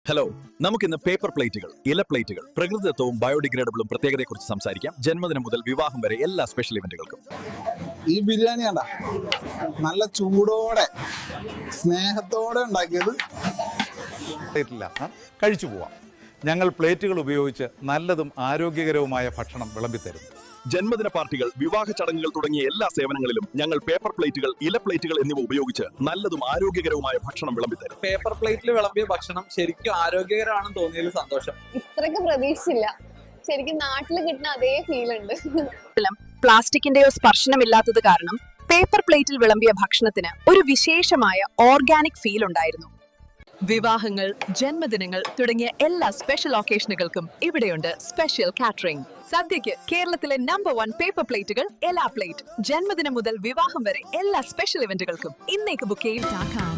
Hello, നമുക്കിന്ന് paper പ്ലേറ്റുകൾ, ഇല പ്ലേറ്റുകൾ, പ്രകൃതിദത്തവും ബയോഡിഗ്രേഡബിളും പ്രത്യേകതയെക്കുറിച്ച് സംസാരിക്കാം. ജന്മദിനം മുതൽ വിവാഹം വരെ എല്ലാ സ്പെഷ്യൽ ഇവന്റുകൾക്കും. ഈ ബിരിയാണി കണ്ട നല്ല ചൂടോടെ സ്നേഹത്തോടെ ഉണ്ടാക്കിയത് കഴിച്ചു പോവാം. ഞങ്ങൾ പ്ലേറ്റുകൾ ഉപയോഗിച്ച് നല്ലതും ആരോഗ്യകരവുമായ ഭക്ഷണം വിളമ്പിത്തരുന്നു. ജന്മദിന പാർട്ടികൾ, വിവാഹ ചടങ്ങുകൾ തുടങ്ങിയ എല്ലാ സേവനങ്ങളിലും ഞങ്ങൾ പേപ്പർ പ്ലേറ്റുകൾ, ഇല പ്ലേറ്റുകൾ എന്നിവ ഉപയോഗിച്ച് നല്ലതും ആരോഗ്യകരവുമായ ഭക്ഷണം വിളമ്പിത്തരും. പേപ്പർ പ്ലേറ്റിൽ വിളമ്പിയ ഭക്ഷണം ശരിക്കും ആരോഗ്യകരമാണെന്ന് തോന്നിയതിൽ സന്തോഷം. ഇത്രയ്ക്ക് പ്രതീക്ഷിച്ചില്ല. ശരിക്കും നാട്ടിൽ കിട്ടുന്ന അതേ ഫീൽ ഉണ്ട്. പ്ലാസ്റ്റിക്കിന്റെയോ സ്പർശനമില്ലാത്തത് കാരണം പേപ്പർ പ്ലേറ്റിൽ വിളമ്പിയ ഭക്ഷണത്തിന് ഒരു വിശേഷമായ ഓർഗാനിക് ഫീൽ ഉണ്ടായിരുന്നു. വിവാഹങ്ങൾ, ജന്മദിനങ്ങൾ തുടങ്ങിയ എല്ലാ സ്പെഷ്യൽ ഒക്കേഷനുകൾക്കും ഇവിടെയുണ്ട് സ്പെഷ്യൽ കാറ്ററിംഗ്. സദ്യക്ക് കേരളത്തിലെ നമ്പർ 1 പേപ്പർ പ്ലേറ്റുകൾ എലാ പ്ലേറ്റ്. ജന്മദിനം മുതൽ വിവാഹം വരെ എല്ലാ സ്പെഷ്യൽ ഇവന്റുകൾക്കും ഇന്നേക്ക് ബുക്ക് ചെയ്താക്കാം.